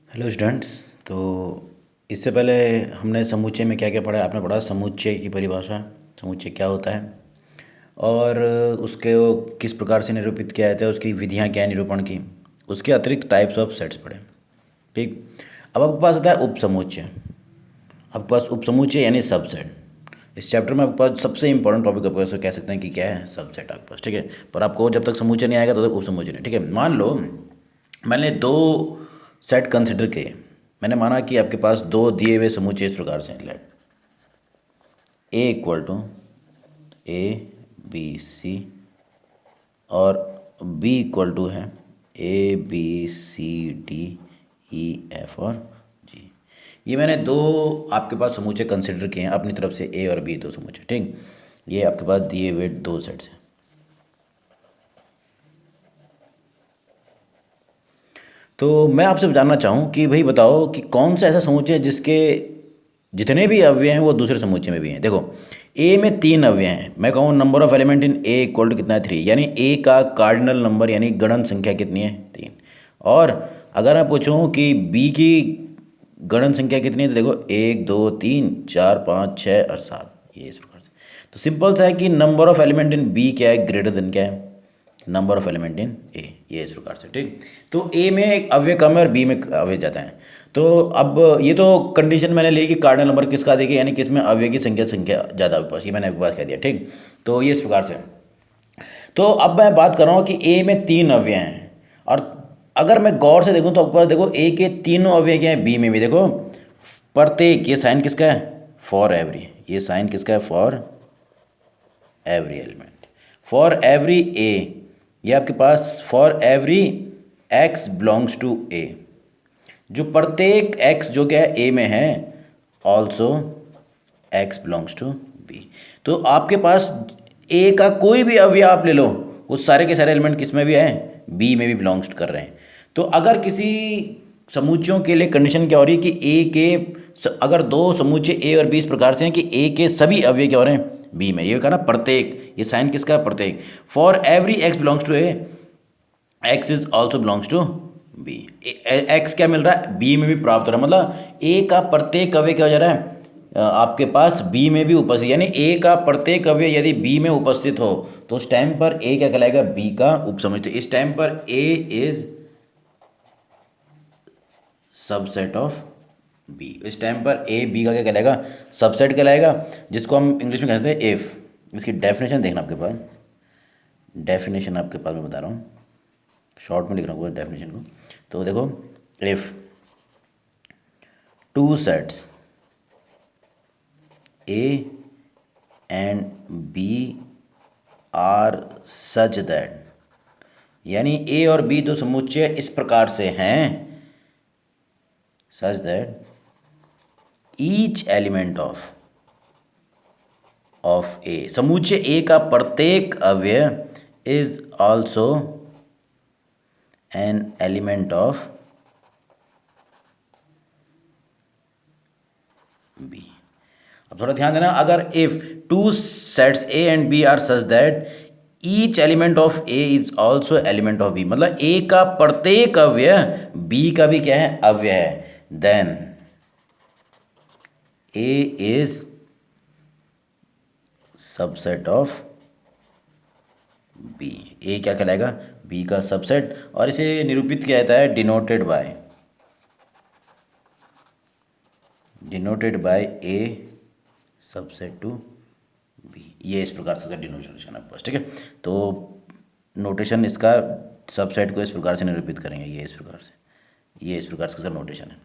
Hello students. तो इससे पहले हमने समुच्चय में क्या क्या पढ़ा है। आपने पढ़ा समुच्चय की परिभाषा, समुच्चय क्या होता है और उसके वो किस प्रकार से निरूपित किया जाता है, उसकी विधियाँ क्या है निरूपण की। उसके अतिरिक्त टाइप्स ऑफ सेट्स पढ़े। ठीक। अब आपके पास होता है उपसमुच्चय। आपके पास उपसमुच्चय यानी सबसेट। इस चैप्टर में आपके पास सबसे इंपॉर्टेंट टॉपिक आपके पास कह सकते हैं कि क्या है, सबसेट आपके पास। ठीक है, पर आपको जब तक समुच्चय नहीं आएगा तब तक उपसमुच्चय नहीं। ठीक है, मान लो मैंने दो सेट कंसिडर किए। मैंने माना कि आपके पास दो दिए हुए समुच्चय इस प्रकार से हैं। Let A equal to A B C और बी इक्वल टू है A B C D E F और जी। ये मैंने दो आपके पास समुच्चय कंसिडर किए हैं अपनी तरफ से, ए और बी दो समुच्चय। ठीक, ये आपके पास दिए हुए दो सेट्स हैं। तो मैं आपसे जानना चाहूँ कि भाई बताओ कि कौन सा ऐसा समुच्चय है जिसके जितने भी अवयव हैं वो दूसरे समुच्चय में भी हैं। देखो, ए में तीन अवयव हैं। मैं कहूँ number of element in A equal to कितना है, 3। यानी ए का कार्डिनल नंबर यानी गणन संख्या कितनी है, 3। और अगर मैं पूछूँ कि बी की गणन संख्या कितनी है, तो देखो 1 2 3 4 5 6 और 7, ये इस प्रकार से। तो सिंपल सा है कि number of element in B क्या है, ग्रेटर देन क्या है, number of element in A, ये इस प्रकार से। ठीक, तो ए में एक अवयव कम है और बी में अवयव ज़्यादा है। तो अब ये तो कंडीशन मैंने ली कि कार्डिनल नंबर किसका देगी, यानी किसमें अवयव की संख्या ज़्यादा आपके पास, ये मैंने आपके पास कह दिया। ठीक, तो ये इस प्रकार से। तो अब मैं बात कर रहा हूँ कि ए में तीन अवयव हैं और अगर मैं गौर से देखूँ तो आपके पास देखो ए के तीनों अवयव क्या हैं, बी में भी देखो प्रत्येक, ये साइन किसका है, फॉर एवरी, ये साइन किसका है, for every element, for every A, ये आपके पास for every X belongs to A, जो प्रत्येक एक्स जो क्या है ए में है, also X belongs to B. तो आपके पास ए का कोई भी अवयव आप ले लो, वो सारे के सारे एलिमेंट किस में भी है, बी में भी बिलोंग्स कर रहे हैं। तो अगर किसी समुच्चयों के लिए कंडीशन क्या हो रही है कि ए के अगर दो समुच्चय ए और बी इस प्रकार से हैं कि ए के सभी अवयव क्या हो रहे हैं, बी में, ये कहा ना प्रत्येक, ये साइन किसका है, प्रत्येक, for every X belongs to A X is also belongs to B. X क्या मिल रहा है, बी में भी प्राप्त हो रहा है, मतलब ए का प्रत्येक अवयव क्या हो जा रहा है आपके पास बी में भी उपस्थित, यानी ए का प्रत्येक अवयव यदि बी में उपस्थित हो तो उस टाइम पर ए क्या कहलाएगा, बी का उपसमुच्चय। इस टाइम पर ए इज सबसेट ऑफ बी, इस टाइम पर ए बी का क्या कहलाएगा, सबसेट कहलाएगा, जिसको हम इंग्लिश में कहते हैं इफ। इसकी डेफिनेशन देखना आपके पास, डेफिनेशन आपके पास मैं बता रहा हूँ, शॉर्ट में लिख रहा हूँ डेफिनेशन को। तो देखो, if two sets A and B are such that, यानी ए और बी दो समुच्चय इस प्रकार से हैं, such that each element of A, समुच्चय ए का प्रत्येक अवयव is also an element of B. अब थोड़ा ध्यान देना, अगर if two sets A and B are such that each element of A is also element of B, मतलब ए का प्रत्येक अवयव बी का भी क्या है, अवयव है, then A is subset of B. A क्या कहलाएगा, बी का सबसेट, और इसे निरूपित किया जाता है denoted by A subset to B, ये इस प्रकार से डिनोटेशन है बस। ठीक है, तो नोटेशन इसका सबसेट को इस प्रकार से निरूपित करेंगे, ये इस प्रकार से, ये इस प्रकार से नोटेशन है।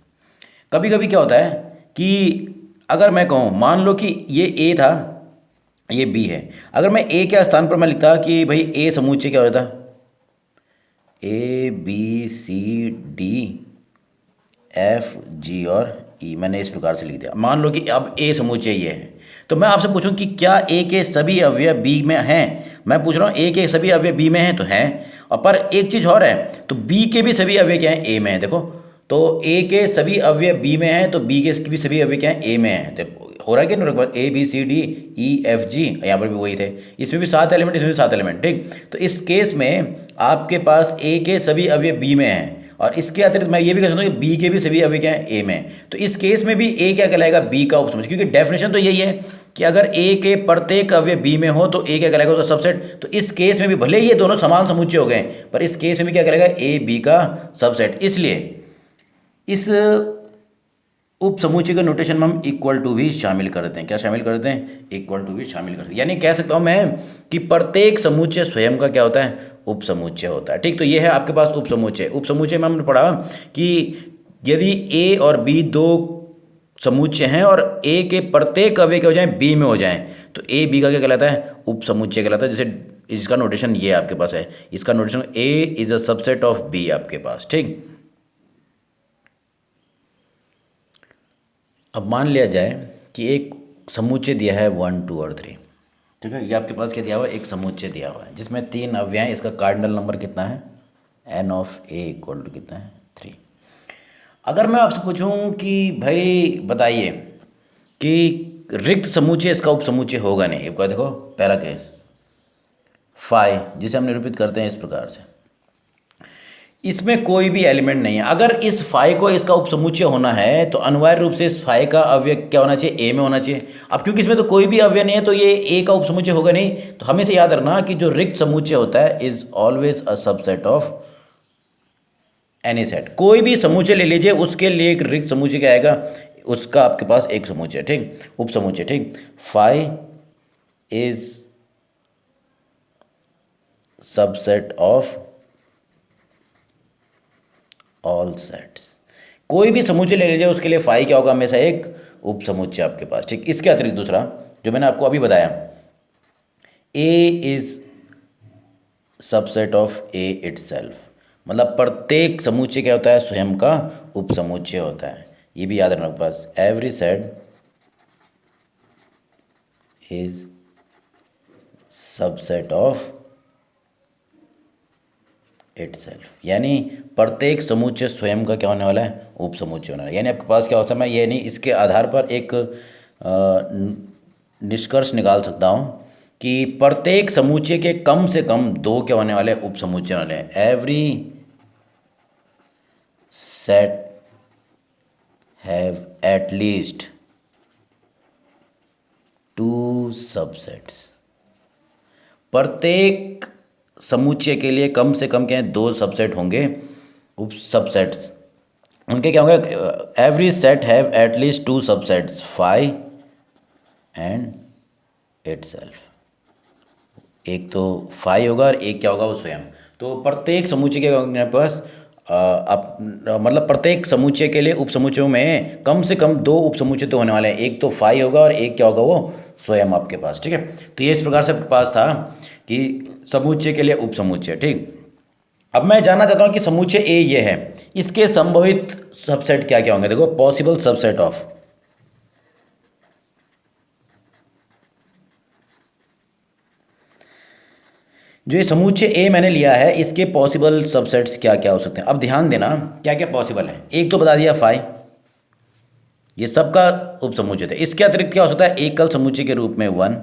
कभी कभी क्या होता है कि अगर मैं कहूँ, मान लो कि ये ए था, ये बी है, अगर मैं ए के स्थान पर मैं लिखता कि भाई ए समुच्चय क्या होता, A B C D F G और ई, मैंने इस प्रकार से लिख दिया। मान लो कि अब ए समुच्चय ये है, तो मैं आपसे पूछूं कि क्या ए के सभी अवयव बी में हैं, मैं पूछ रहा हूँ ए के सभी अवयव बी में हैं तो हैं, और पर एक चीज़ और है, तो बी के भी सभी अवयव क्या हैं, ए में हैं। देखो, तो ए के सभी अवयव बी में हैं तो बी के भी सभी अवयव क्या हैं, ए में हैं। तो हो रहा है क्या, A B C D E F G, यहाँ पर भी वही थे, इसमें भी 7 एलिमेंट, इसमें भी 7 एलिमेंट। ठीक, तो इस केस में आपके पास ए के सभी अवयव बी में हैं और इसके अतिरिक्त मैं ये भी कह सकता हूँ कि बी के भी सभी अवयव क्या हैं, ए में। तो इस केस में भी ए क्या कहलाएगा, बी का उपसमुच्चय, क्योंकि डेफिनेशन तो यही है कि अगर ए के प्रत्येक अवयव बी में हो तो ए क्या कहलाएगा, उसका सबसेट। तो इस केस में भी भले ही ये दोनों समान समुच्चय हो गए, पर इस केस में भी क्या कहलाएगा, ए बी का सबसेट। इसलिए इस उप समुच्चय के नोटेशन में हम इक्वल टू भी शामिल करते हैं। क्या शामिल करते हैं, इक्वल टू भी शामिल करते हैं। यानी कह सकता हूं मैं कि प्रत्येक समुच्चय स्वयं का क्या होता है, उप समुच्चय होता है। ठीक, तो ये है आपके पास उप समुच्चय। उप समुच्चय में हमने पढ़ा कि यदि ए और बी दो समुच्चय हैं और ए के प्रत्येक अवयव क्या हो जाएं, बी में हो जाएं, तो ए बी का क्या कहलाता है, उप समुच्चय कहलाता है। जैसे इसका नोटेशन ये आपके पास है, इसका notation A is a subset of B आपके पास। ठीक, अब मान लिया जाए कि एक समुच्चय दिया है 1 2 और 3। ठीक है, ये आपके पास क्या दिया हुआ है, एक समुच्चय दिया हुआ है जिसमें 3 अवयव हैं। इसका कार्डिनल नंबर कितना है, N of A equal to कितना है, 3। अगर मैं आपसे पूछूं कि भाई बताइए कि रिक्त समुच्चय इसका उप समुच्चय होगा नहीं। एक बार देखो, पहला केस फाई, जिसे हम निरूपित करते हैं इस प्रकार से, इसमें कोई भी एलिमेंट नहीं है। अगर इस फाई को इसका उपसमुच्चय होना है तो अनिवार्य रूप से इस फाई का अवयव क्या होना चाहिए, ए में होना चाहिए। अब क्योंकि इसमें तो कोई भी अवयव नहीं है तो ये ए का उपसमुच्चय होगा नहीं। तो हमें से याद रखना कि जो रिक्त समुच्चय होता है is always a subset of any set. कोई भी समुच्चय ले लीजिए, उसके लिए एक रिक्त समुच्चय क्या आएगा, उसका आपके पास एक समुच्चय, ठीक, उपसमुच्चय। ठीक, phi is subset of all sets. कोई भी समुच्चय ले लीजिए, उसके लिए फाई क्या होगा, हमेशा एक उप समुच्चय आपके पास। ठीक, इसके अतिरिक्त दूसरा जो मैंने आपको अभी बताया, A is subset of A itself, मतलब प्रत्येक समुच्चय क्या होता है, स्वयं का उप समुच्चय होता है। ये भी याद रखना आपके पास, every set is subset of itself, यानी प्रत्येक समुच्चय स्वयं का क्या होने वाला है, उप समुच्चय होने वाला है। यानी आपके पास क्या होता है, मैं ये नहीं, इसके आधार पर एक निष्कर्ष निकाल सकता हूँ कि प्रत्येक समुच्चय के कम से कम दो क्या होने वाले, उप समुच्चय वाले हैं। Every set have at least 2 subsets. प्रत्येक समुच्चय के लिए कम से कम क्या है, 2 सबसेट होंगे, उप सबसेट्स। उनके क्या होंगे, every set have at least 2 subsets, phi and itself. एक तो फाई होगा और एक क्या होगा, वो स्वयं। तो प्रत्येक समुच्चय के अपने पास मतलब प्रत्येक समुच्चय के लिए उप समुच्चयों में कम से कम 2 उप समुच्चय तो होने वाले हैं। एक तो फाई होगा और एक क्या होगा, वो स्वयं आपके पास। ठीक है, तो ये इस प्रकार से आपके पास था कि समुच्चय के लिए उप समुच्चय। ठीक, अब मैं जानना चाहता हूं कि समुच्चय ए ये है, इसके संभवित सबसेट क्या क्या होंगे। देखो, पॉसिबल सबसेट ऑफ, जो ये समुच्चय ए मैंने लिया है, इसके पॉसिबल सबसेट्स क्या क्या हो सकते हैं। अब ध्यान देना क्या क्या पॉसिबल है। एक तो बता दिया फाई, ये सबका उप समुच्चय था। इसके अतिरिक्त क्या हो सकता है, एकल समुच्चय के रूप में 1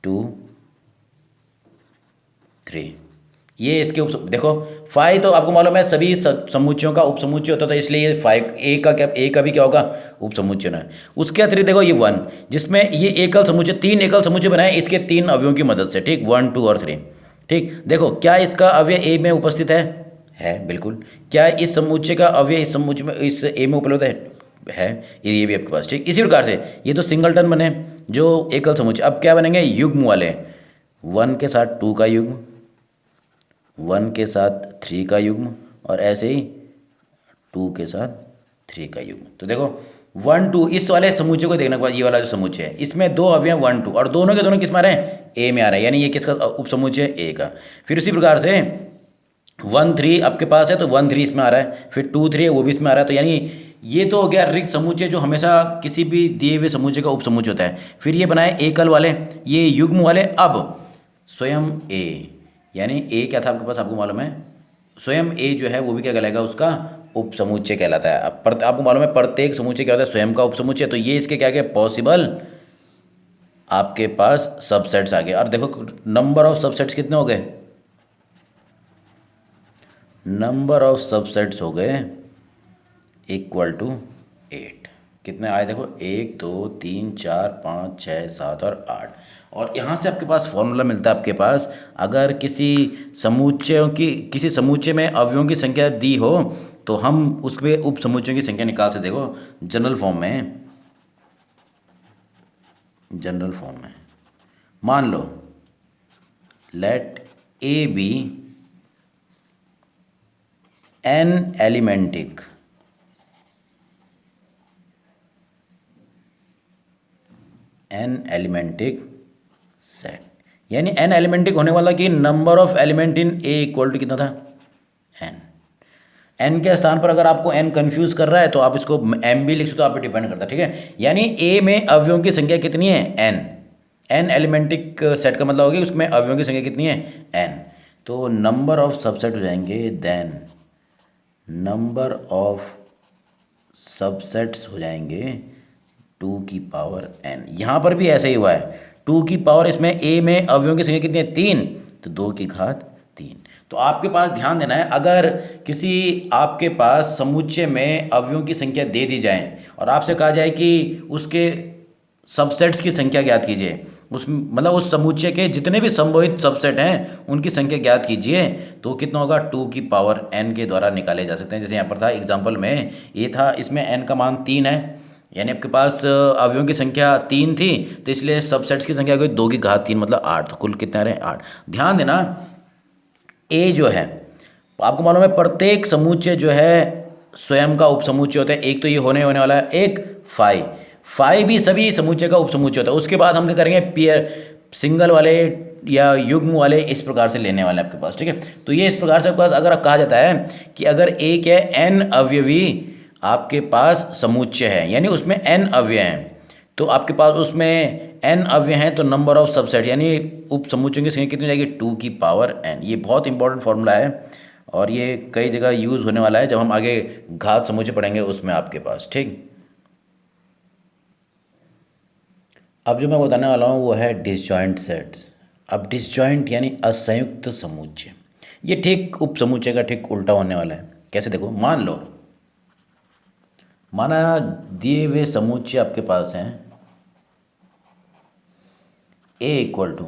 2 3, ये इसके उप, देखो फाई तो आपको मालूम है सभी समुच्चयों का उप समुच्चय होता था, इसलिए ये फाई ए का क्या, ए का भी क्या होगा, उप समुच्चय है। उसके अतिरिक्त देखो ये 1, जिसमें ये एकल समुच्चय, 3 एकल समुच्चय बनाए इसके 3 अवयवों की मदद से। ठीक, 1 2 और 3। ठीक, देखो क्या इसका अवयव ए में उपस्थित है बिल्कुल। क्या इस समुच्चय का अवयव इस समुच्चय में, इस ए में उपलब्ध है, ये भी आपके पास। ठीक, इसी प्रकार से ये तो सिंगलटन बने जो एकल समुच्चय। अब क्या बनेंगे, युग्म वाले, 1 के साथ 2 का युग्म, 1 के साथ 3 का युग्म, और ऐसे ही 2 के साथ 3 का युग्म। तो देखो 1 2, इस वाले समुच्चय को देखने के बाद ये वाला जो समुच्चय है, इसमें 2 अवयव 1 2, और दोनों के दोनों किस में आ रहे हैं, ए में आ रहे हैं, यानी ये किसका उप समुच्चय है, ए का। फिर उसी प्रकार से 1 3 आपके पास है तो 1 3 इसमें आ रहा है, फिर 2 3 है वो भी इसमें आ रहा है। तो यानी ये तो हो गया रिक्त समुच्चय, जो हमेशा किसी भी दिए हुए समुच्चय का उप समुच्चय होता है। फिर ये बनाए एकल वाले, ये युग्म वाले। अब स्वयं ए, यानी ए क्या था आपके पास, आपको मालूम है स्वयं ए जो है वो भी क्या कहलाएगा, उसका उप समुच्चय कहलाता है। अब आपको मालूम है प्रत्येक समुच्चय क्या होता है, स्वयं का उप समुच्चय। तो ये इसके क्या क्या पॉसिबल आपके पास सबसेट्स आ गए। और देखो नंबर ऑफ सबसेट्स कितने हो गए, नंबर ऑफ सबसेट्स हो गए इक्वल टू 8। कितने आए देखो, 1 2 3 4 5 6 7 और 8। और यहाँ से आपके पास फॉर्मूला मिलता है आपके पास, अगर किसी समुच्चय में अवयवों की संख्या दी हो तो हम उसमें उप समुच्चयों की संख्या निकाल सकते। देखो जनरल फॉर्म में मान लो let A be n elementic set, यानी एन एलिमेंटिक होने वाला कि number of element in A equal to कितना था, एन। एन के स्थान पर अगर आपको एन कंफ्यूज कर रहा है तो आप इसको एम भी लिख सकते हो, आप पे डिपेंड करता है, ठीक है। यानी ए में अवयवों की संख्या कितनी है, एन। एन एलिमेंटिक सेट का मतलब होगी उसमें अवयवों की संख्या कितनी है, एन। तो नंबर ऑफ सबसेट हो जाएंगे देन नंबर ऑफ सबसेट्स हो जाएंगे 2 की पावर n। यहाँ पर भी ऐसा ही हुआ है, 2 की पावर, इसमें a में अवयवों की संख्या कितनी है, 3, तो 2 की घात 3। तो आपके पास ध्यान देना है, अगर किसी आपके पास समुच्चय में अवयवों की संख्या दे दी जाए और आपसे कहा जाए कि उसके सबसेट्स की संख्या ज्ञात कीजिए, उस समुच्चय के जितने भी संभावित सबसेट हैं उनकी संख्या ज्ञात कीजिए, तो कितना होगा, 2 की पावर n के द्वारा निकाले जा सकते हैं। जैसे यहाँ पर था एग्जाम्पल में ये था, इसमें n का मान 3 है, यानी आपके पास अवयवों की संख्या 3 थी, तो इसलिए सबसेट्स की संख्या हो गई 2 की घात 3 मतलब 8। तो कुल कितने आ रहे हैं, 8। ध्यान देना ए जो है, आपको मालूम है प्रत्येक समुच्चय जो है स्वयं का उपसमुच्चय होता है। एक तो ये होने वाला है, एक फाई भी सभी समुच्चय का उपसमुच्चय होता है। उसके बाद हम क्या करेंगे, पेयर सिंगल वाले या युग्म वाले इस प्रकार से लेने वाले आपके पास, ठीक है। तो ये इस प्रकार से आपके पास अगर कहा जाता है कि अगर एक है एन अवयवी आपके पास समुच्चय है, यानी उसमें एन अवयव हैं, तो आपके पास उसमें एन अवयव हैं, तो नंबर ऑफ सबसेट यानी उप समुच्चयों की संख्या कितनी हो जाएगी, 2 की पावर n। ये बहुत इंपॉर्टेंट फॉर्मूला है और ये कई जगह यूज़ होने वाला है जब हम आगे घात समुच्चय पढ़ेंगे उसमें आपके पास, ठीक। अब जो मैं बताने वाला हूँ वो है डिसजॉइंट सेट्स। अब डिसजॉइंट यानी असंयुक्त समुच्चय, ये ठीक उप समुच्चय का ठीक उल्टा होने वाला है। कैसे, देखो माना दिए हुए समुच्चय आपके पास हैं ए इक्वल टू,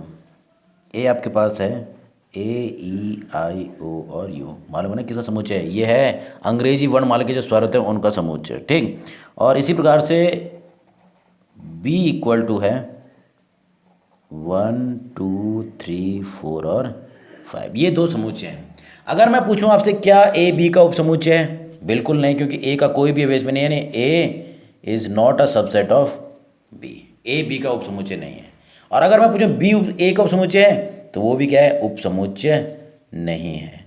ए आपके पास है A E I O और U, मालूम है ना किसका समुच्चय है, ये है अंग्रेजी वर्णमाला के जो स्वर होते हैं उनका समुच्चय, ठीक। और इसी प्रकार से B इक्वल टू है 1 2 3 4 और 5, ये दो समुच्चय हैं। अगर मैं पूछूं आपसे क्या ए बी का उपसमुच्चय है, बिल्कुल नहीं, क्योंकि ए का कोई भी अवयव नहीं है, यानी A is not a subset of B, A B का उपसमुच्चय नहीं है। और अगर मैं पूछूं बी ए का उपसमुच्चय है, तो वो भी क्या है, उपसमुच्चय नहीं है।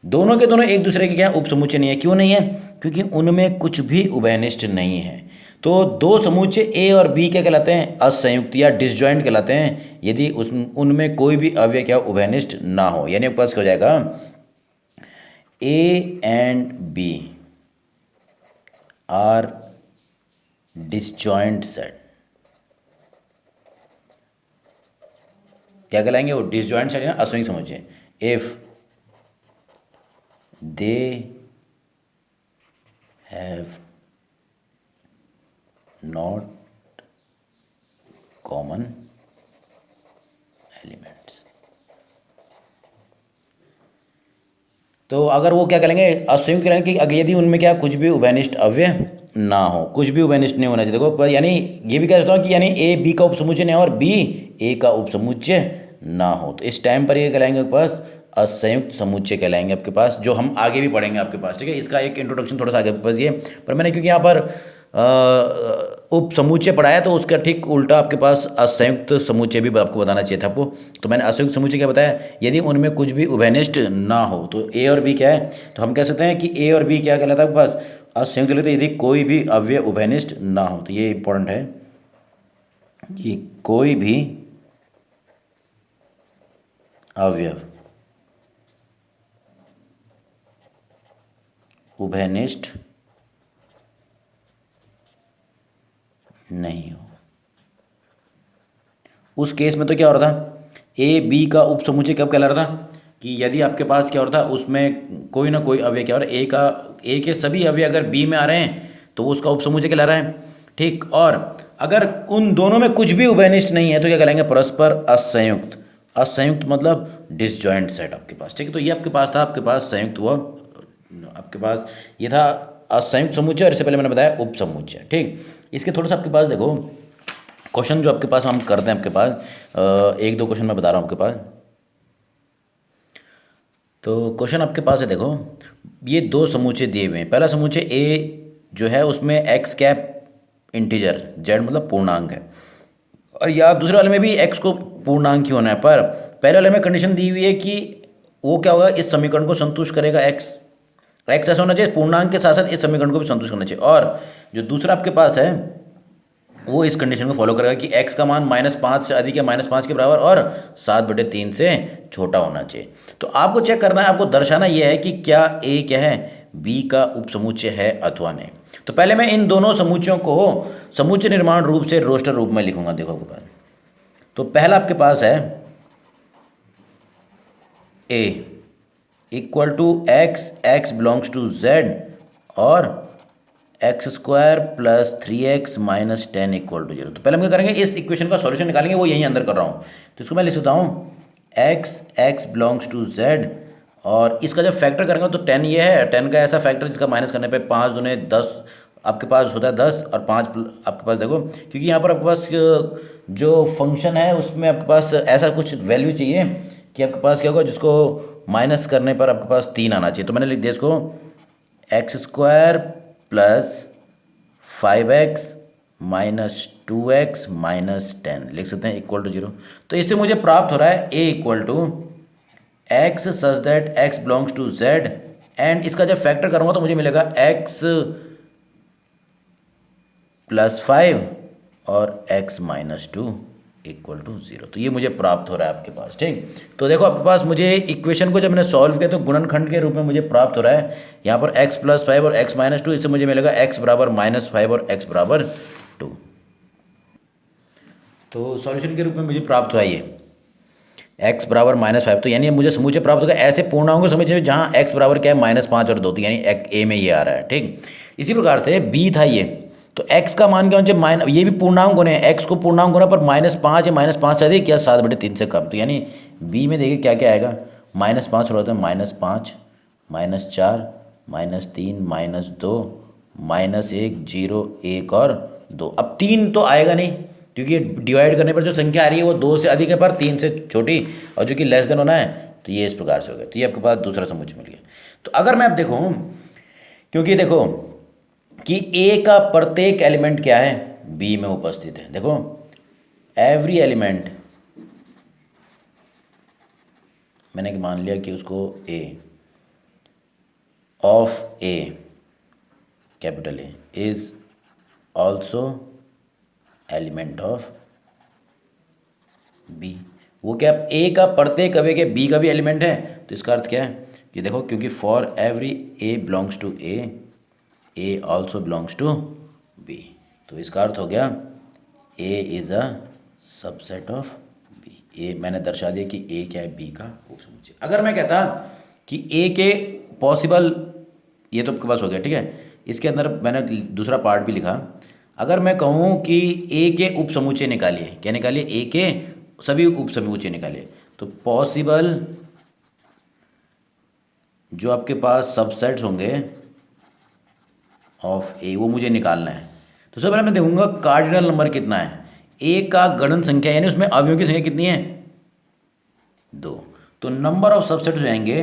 दोनों के दोनों एक दूसरे के क्या उपसमुच्चय नहीं है। क्यों नहीं है, क्योंकि उनमें कुछ भी उभयनिष्ठ नहीं है। तो दो समुच्चय ए और बी क्या कहलाते हैं, असंयुक्त या डिसजॉइंट कहलाते हैं, यदि उनमें कोई भी अवयव क्या उभयनिष्ठ ना हो। यानी आपके पास क्या हो जाएगा, A and B are disjoint set, क्या कहलाएंगे वो, डिसजॉइंट सेट है ना, असंयुक्त समुच्चय। If they have not common elements, तो अगर वो क्या करेंगे, असंयुक्त करेंगे कि अगर यदि उनमें क्या कुछ भी उभयनिष्ठ अवयव ना हो, कुछ भी उभयनिष्ठ नहीं होना चाहिए। देखो पर यानी ये भी कह सकता हूँ कि यानी ए बी का उपसमुच्चय नहीं हो और बी ए का उपसमुच्चय ना हो, तो इस टाइम पर ये कहलाएंगे आपके पास असंयुक्त समुच्चय कहलाएंगे आपके पास, जो हम आगे भी पढ़ेंगे आपके पास, ठीक है। इसका एक इंट्रोडक्शन थोड़ा सा आगे बस ये, पर मैंने क्योंकि यहाँ पर उप समुच्चय पढ़ाया तो उसका ठीक उल्टा आपके पास असंयुक्त समुच्चय भी आपको बताना चाहिए था आपको। तो मैंने असंयुक्त समुच्चय क्या बताया, यदि उनमें कुछ भी उभयनिष्ठ ना हो, तो ए और बी क्या है, तो हम कह सकते हैं कि ए और बी क्या कहलाता है आपके पास, असंयुक्त कहलाता है यदि कोई भी अवयव उभयनिष्ठ ना हो। तो ये इंपॉर्टेंट है कि कोई भी अवयव उभयनिष्ठ नहीं हो। उस केस में तो क्या हो रहा था, ए बी का उपसमुच्चय कब कहला रहा था, कि यदि आपके पास क्या होता है उसमें कोई ना कोई अवयव क्या हो रहा है, ए के सभी अवयव अगर बी में आ रहे हैं तो वो उसका उपसमुच्चय कहला रहा है। ठीक, और अगर उन दोनों में कुछ भी उभयनिष्ठ नहीं है तो क्या कहलाएंगे, परस्पर असंयुक्त। असंयुक्त मतलब डिसजॉइंट सेट आपके पास। ठीक है, तो ये आपके पास था, आपके पास संयुक्त हुआ, आपके पास ये था असंयुक्त समुच्चय, और इससे पहले मैंने बताया उप समुच्चय। ठीक, इसके थोड़ा सा आपके पास देखो क्वेश्चन जो आपके पास हम करते हैं, आपके पास एक दो क्वेश्चन मैं बता रहा हूँ आपके पास। तो क्वेश्चन आपके पास है, देखो ये दो समुच्चय दिए हुए हैं। पहला समुच्चय ए जो है उसमें एक्स कैप इंटीजर, जेड मतलब पूर्णांक है, और या दूसरे वाले में भी एक्स को पूर्णांक ही होना है, पर पहले वाले में कंडीशन दी हुई है कि वो क्या होगा, इस समीकरण को संतुष्ट करेगा। एक्स एक्स ऐसा होना चाहिए पूर्णांक के साथ साथ इस समीकरण को भी संतुष्ट करना चाहिए, और जो दूसरा आपके पास है वो इस कंडीशन को फॉलो करेगा कि x का मान -5 से अधिक या -5 के बराबर और 7/3 से छोटा होना चाहिए। तो आपको चेक करना है, आपको दर्शाना यह है कि क्या a क्या है, b का उपसमुच्चय है अथवा नहीं। तो पहले मैं इन दोनों समुच्चयों को समुच्चय निर्माण रूप से रोस्टर रूप में लिखूंगा। देखो आपके पास तो पहला आपके पास है a equal to x belongs to z और x² + 3x - 10 = 0। तो पहले हम क्या करेंगे, इस इक्वेशन का सॉल्यूशन निकालेंगे, वो यहीं अंदर कर रहा हूँ। तो इसको मैं लिख सकता हूँ x बिलोंग्स टू z, और इसका जब फैक्टर करेंगे तो 10 ये है, 10 का ऐसा फैक्टर जिसका माइनस करने पे 5 दूने 10 आपके पास होता है 10, और 5 आपके पास देखो, क्योंकि यहाँ पर आपके पास जो फंक्शन है उसमें आपके पास ऐसा कुछ वैल्यू चाहिए कि आपके पास क्या होगा, जिसको माइनस करने पर आपके पास 3 आना चाहिए। तो मैंने लिख दिया इसको x² + 5x - 2x - 10 लिख सकते हैं = 0। तो इससे मुझे प्राप्त हो रहा है a = x such that x belongs to z, and इसका जब फैक्टर करूंगा तो मुझे मिलेगा x + 5 और x - 2 = 0। तो ये मुझे प्राप्त हो रहा है आपके पास। ठीक, तो देखो आपके पास मुझे इक्वेशन को जब मैंने सॉल्व किया तो गुणनखंड के रूप में मुझे प्राप्त हो रहा है यहाँ पर x + 5 और x - 2, इससे मुझे मिलेगा x = -5 और x = 2। तो सॉल्यूशन के रूप में मुझे प्राप्त हुआ ये x = -5। तो यानी मुझे समुच्चय प्राप्त होगा ऐसे पूर्णांकों के समुच्चय जहाँ x बराबर क्या है, -5 और 2, तो यानी a में ये आ रहा है। ठीक, इसी प्रकार से b था ये, तो x का मान क्या होना चाहिए, ये भी पूर्णांक होने हैं, x को पूर्णांक होना पर -5 या -5 से अधिक या 7/3 से कम। तो यानी b में देखिए क्या क्या आएगा, -5 होता है -5 -4 -3 -2 -1 0 1 और 2। अब 3 तो आएगा नहीं, क्योंकि डिवाइड करने पर जो संख्या आ रही है वो 2 से अधिक है पर 3 से छोटी, और जो कि लेस देन होना है, तो ये इस प्रकार से हो गया। तो ये आपके पास दूसरा समुच्चय मिल गया। तो अगर मैं अब देखूं, क्योंकि देखो कि a का प्रत्येक एलिमेंट क्या है, b में उपस्थित है। देखो एवरी एलिमेंट, मैंने मान लिया कि उसको a of a capital A is also element of b। वो क्या, a का प्रत्येक अवयव के b का भी एलिमेंट है। तो इसका अर्थ क्या है कि देखो, क्योंकि for every a belongs to a also belongs to b, तो इसका अर्थ हो गया a is a subset of b। a मैंने दर्शा दिया कि a क्या है, b का उपसमुच्चय। अगर मैं कहता कि a के पॉसिबल, ये तो आपके पास हो गया। ठीक है, इसके अंदर मैंने दूसरा पार्ट भी लिखा। अगर मैं कहूँ कि a के उपसमुच्चय निकालिए, क्या निकालिए, a के सभी उपसमुच्चय निकालिए, तो पॉसिबल जो आपके पास सबसेट्स होंगे ऑफ a वो मुझे निकालना है। तो सबसे पहले मैं देखूंगा कार्डिनल नंबर कितना है, a का गणन संख्या यानी उसमें अवयवों की संख्या कितनी है, 2। तो नंबर ऑफ सबसेट्स हो जाएंगे,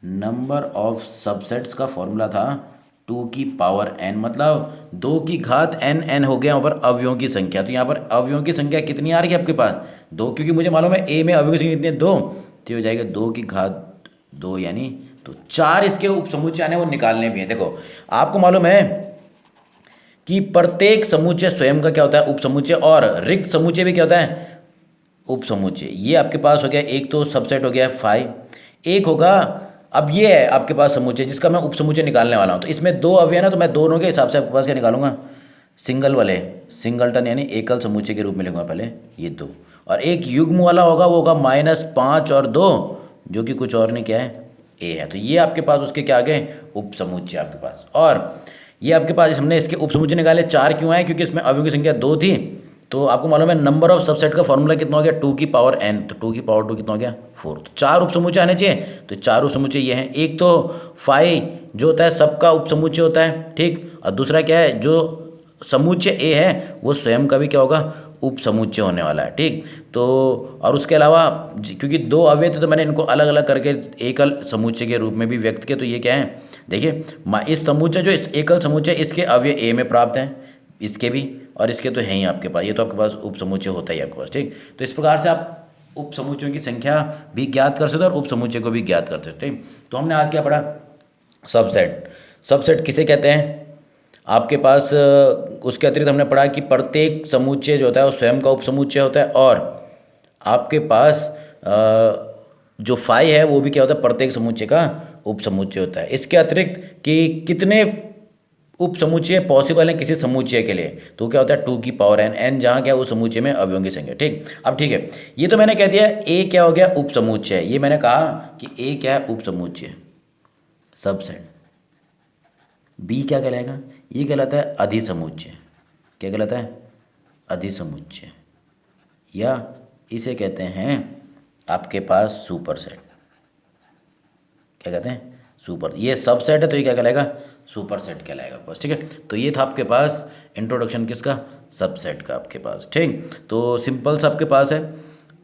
नंबर ऑफ सबसेट्स का फॉर्मूला था 2 की पावर n, मतलब 2 की घात n हो गया यहाँ पर अवयवों की संख्या। तो यहाँ पर अवयवों की संख्या कितनी आ रही है आपके पास, 2, क्योंकि मुझे मालूम है a में अवयवों की संख्या कितनी है, 2, तो हो जाएगा 2 की घात 2, यानी तो 4 इसके उपसमुच्चय आने वो निकालने भी हैं। देखो आपको मालूम है कि प्रत्येक समुच्चय स्वयं का क्या होता है, उपसमुच्चय, और रिक्त समुच्चय भी क्या होता है, उपसमुच्चय। ये आपके पास हो गया, एक तो सबसेट हो गया 5, एक होगा, अब ये है आपके पास समुच्चय जिसका मैं उपसमुच्चय निकालने वाला हूँ। तो इसमें 2 अवयव है ना, तो मैं दोनों के हिसाब से आपके पास क्या निकालूंगा, सिंगल वाले, सिंगलटन यानी एकल समुच्चय के रूप में लिखूंगा पहले ये 2, और एक युग्म वाला होगा, वो होगा -5 और 2 जो कि कुछ और नहीं क्या है, ए है। तो ये आपके पास उसके क्या आ गए, उप समुच्चय आपके पास। और ये आपके पास हमने इसके उप समुच्चय निकाले, 4 क्यों आए, क्योंकि इसमें अवयवों की संख्या 2 थी। तो आपको मालूम है नंबर ऑफ सबसेट का फॉर्मूला कितना हो गया, 2 की पावर n, तो 2 की पावर 2 कितना हो गया, 4। तो 4 उप समुच्चय आने चाहिए, तो 4 उप समुच्चय ये हैं। एक तो फाई जो होता है सबका उप समुच्चय होता है, ठीक। और दूसरा क्या है, जो समुच्चय ए है वो स्वयं का भी क्या होगा, उप समुच्चय होने वाला है, ठीक। तो और उसके अलावा क्योंकि 2 अवयव थे तो मैंने इनको अलग अलग करके एकल समुच्चय के रूप में भी व्यक्त किया। तो ये क्या है, देखिए इस समुच्चय जो इस एकल समुच्चय इसके अवयव ए में प्राप्त हैं, इसके भी और इसके तो हैं ही आपके पास, ये तो आपके पास उप समुच्चय होता ही आपके पास, ठीक। तो इस प्रकार से आप उप समुच्चयों की संख्या भी ज्ञात कर सकते हो और उप समुच्चय को भी ज्ञात कर सकते हो, ठीक। तो हमने आज क्या पढ़ा, सबसेट। सबसेट किसे कहते हैं, आपके पास उसके अतिरिक्त हमने पढ़ा कि प्रत्येक समुच्चय जो होता है वो स्वयं का उपसमुच्चय होता है। और आपके पास जो फाई है वो भी क्या होता है, प्रत्येक समुच्चय का उपसमुच्चय होता है। इसके अतिरिक्त कि कितने उपसमुच्चय पॉसिबल हैं किसी समुच्चय के लिए, तो क्या होता है 2 की पावर n, n जहाँ क्या उस समुच्चय में अवयवों की संख्या, ठीक। अब ठीक है, ये तो मैंने कह दिया ए क्या हो गया, उपसमुच्चय। ये मैंने कहा कि ए क्या है, उपसमुच्चय सबसेट। बी क्या कहलाएगा, ये कहलाता है अधिसमुच्चय। क्या कहलाता है, अधिसमुच्चय, या इसे कहते हैं आपके पास सुपरसेट। क्या कहते हैं, सुपर। ये सबसेट है तो ये क्या कहलाएगा, सुपरसेट कहलाएगा बस, ठीक है। तो ये था आपके पास इंट्रोडक्शन किसका, सबसेट का आपके पास, ठीक। तो सिंपल सा आपके पास है।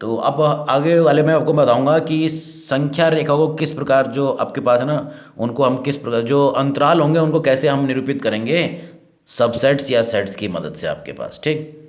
तो अब आगे वाले में आपको बताऊंगा कि संख्या रेखा को किस प्रकार, जो आपके पास है ना, उनको हम किस प्रकार, जो अंतराल होंगे उनको कैसे हम निरूपित करेंगे सबसेट्स या सेट्स की मदद से आपके पास, ठीक।